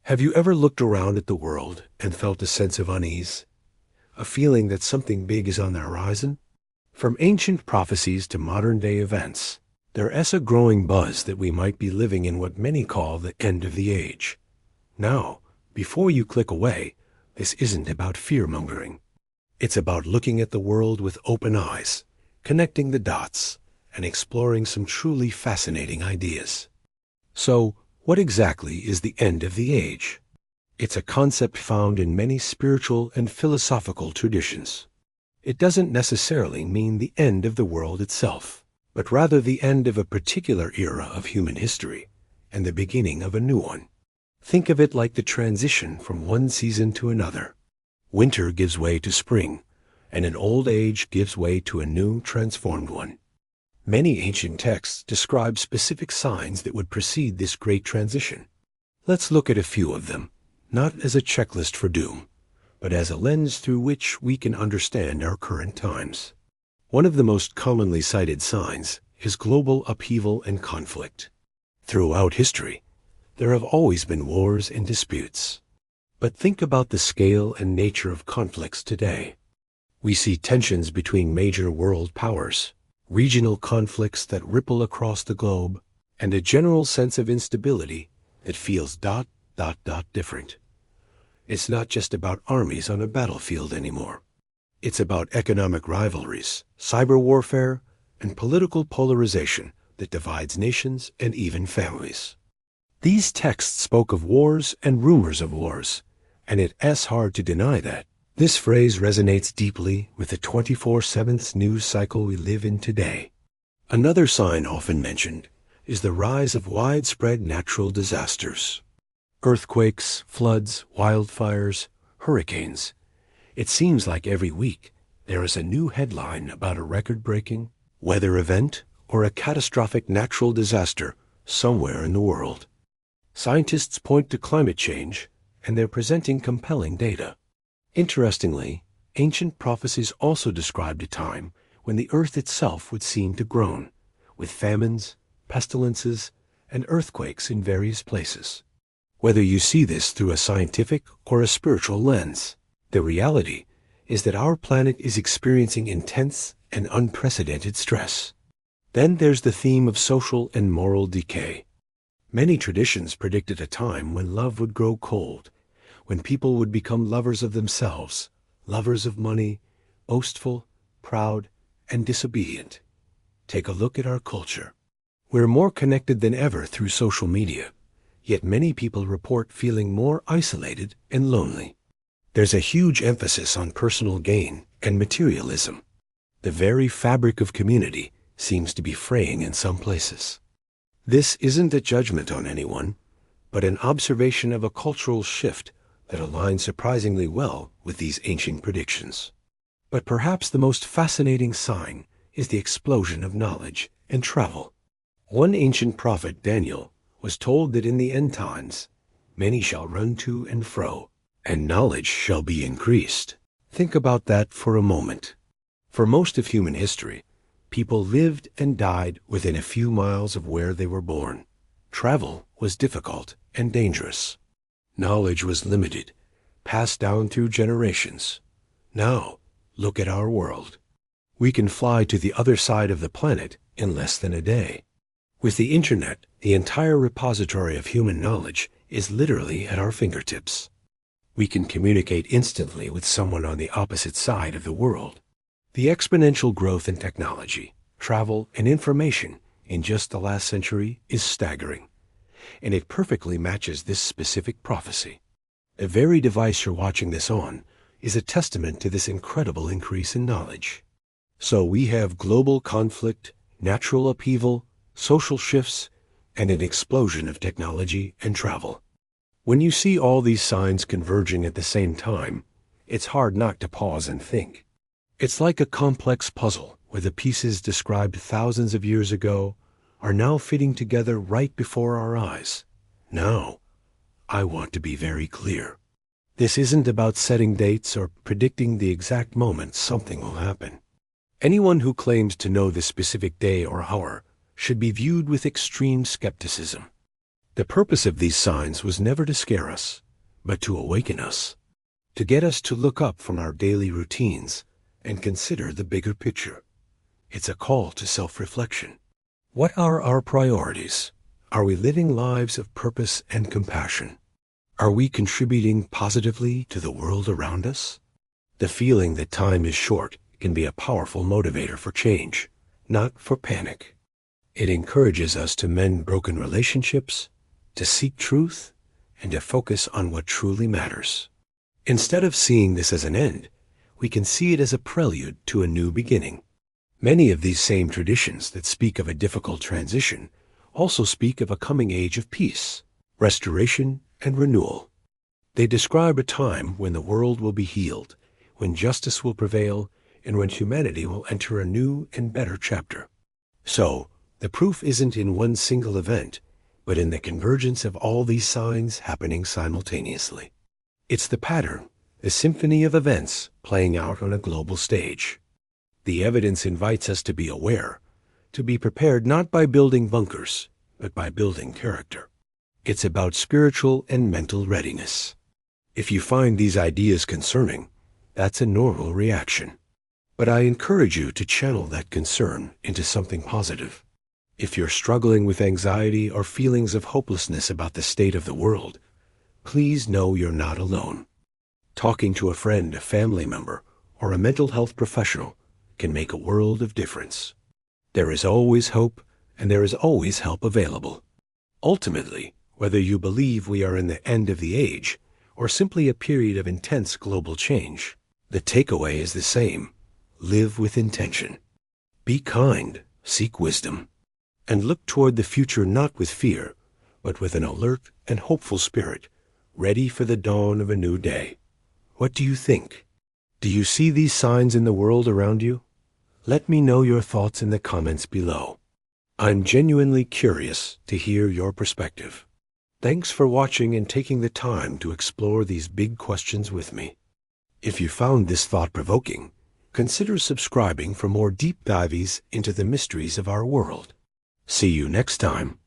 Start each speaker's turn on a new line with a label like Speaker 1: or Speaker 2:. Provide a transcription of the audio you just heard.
Speaker 1: Have you ever looked around at the world and felt a sense of unease? A feeling that something big is on the horizon? From ancient prophecies to modern-day events, there is a growing buzz that we might be living in what many call the end of the age. Now, before you click away, this isn't about fear-mongering. It's about looking at the world with open eyes, connecting the dots, and exploring some truly fascinating ideas. So, what exactly is the end of the age? It's a concept found in many spiritual and philosophical traditions. It doesn't necessarily mean the end of the world itself, but rather the end of a particular era of human history and the beginning of a new one. Think of it like the transition from one season to another. Winter gives way to spring, and an old age gives way to a new, transformed one. Many ancient texts describe specific signs that would precede this great transition. Let's look at a few of them, not as a checklist for doom, but as a lens through which we can understand our current times. One of the most commonly cited signs is global upheaval and conflict. Throughout history, there have always been wars and disputes. But think about the scale and nature of conflicts today. We see tensions between major world powers, regional conflicts that ripple across the globe, and a general sense of instability that feels different. It's not just about armies on a battlefield anymore. It's about economic rivalries, cyber warfare, and political polarization that divides nations and even families. These texts spoke of wars and rumors of wars, and it's hard to deny that. This phrase resonates deeply with the 24/7 news cycle we live in today. Another sign often mentioned is the rise of widespread natural disasters. Earthquakes, floods, wildfires, hurricanes. It seems like every week there is a new headline about a record-breaking weather event or a catastrophic natural disaster somewhere in the world. Scientists point to climate change, and they're presenting compelling data. Interestingly, ancient prophecies also described a time when the earth itself would seem to groan, with famines, pestilences, and earthquakes in various places. Whether you see this through a scientific or a spiritual lens, the reality is that our planet is experiencing intense and unprecedented stress. Then there's the theme of social and moral decay. Many traditions predicted a time when love would grow cold, when people would become lovers of themselves, lovers of money, boastful, proud, and disobedient. Take a look at our culture. We're more connected than ever through social media, yet many people report feeling more isolated and lonely. There's a huge emphasis on personal gain and materialism. The very fabric of community seems to be fraying in some places. This isn't a judgment on anyone, but an observation of a cultural shift that aligns surprisingly well with these ancient predictions. But perhaps the most fascinating sign is the explosion of knowledge and travel. One ancient prophet, Daniel, was told that in the end times, many shall run to and fro, and knowledge shall be increased. Think about that for a moment. For most of human history, people lived and died within a few miles of where they were born. Travel was difficult and dangerous. Knowledge was limited, passed down through generations. Now, look at our world. We can fly to the other side of the planet in less than a day. With the internet, the entire repository of human knowledge is literally at our fingertips. We can communicate instantly with someone on the opposite side of the world. The exponential growth in technology, travel, and information in just the last century is staggering, and it perfectly matches this specific prophecy. The very device you're watching this on is a testament to this incredible increase in knowledge. So we have global conflict, natural upheaval, social shifts, and an explosion of technology and travel. When you see all these signs converging at the same time, it's hard not to pause and think. It's like a complex puzzle where the pieces described thousands of years ago are now fitting together right before our eyes. Now, I want to be very clear. This isn't about setting dates or predicting the exact moment something will happen. Anyone who claims to know the specific day or hour should be viewed with extreme skepticism. The purpose of these signs was never to scare us, but to awaken us, to get us to look up from our daily routines and consider the bigger picture. It's a call to self-reflection. What are our priorities? Are we living lives of purpose and compassion? Are we contributing positively to the world around us? The feeling that time is short can be a powerful motivator for change, not for panic. It encourages us to mend broken relationships, to seek truth, and to focus on what truly matters. Instead of seeing this as an end, we can see it as a prelude to a new beginning. Many of these same traditions that speak of a difficult transition also speak of a coming age of peace, restoration, and renewal. They describe a time when the world will be healed, when justice will prevail, and when humanity will enter a new and better chapter. So, the proof isn't in one single event, but in the convergence of all these signs happening simultaneously. It's the pattern, the symphony of events playing out on a global stage. The evidence invites us to be aware, to be prepared not by building bunkers, but by building character. It's about spiritual and mental readiness. If you find these ideas concerning, that's a normal reaction. But I encourage you to channel that concern into something positive. If you're struggling with anxiety or feelings of hopelessness about the state of the world, please know you're not alone. Talking to a friend, a family member, or a mental health professional can make a world of difference. There is always hope, and there is always help available. Ultimately, whether you believe we are in the end of the age or simply a period of intense global change, the takeaway is the same. Live with intention. Be kind, seek wisdom, and look toward the future not with fear, but with an alert and hopeful spirit, ready for the dawn of a new day. What do you think? Do you see these signs in the world around you? Let me know your thoughts in the comments below. I'm genuinely curious to hear your perspective. Thanks for watching and taking the time to explore these big questions with me. If you found this thought-provoking, consider subscribing for more deep dives into the mysteries of our world. See you next time.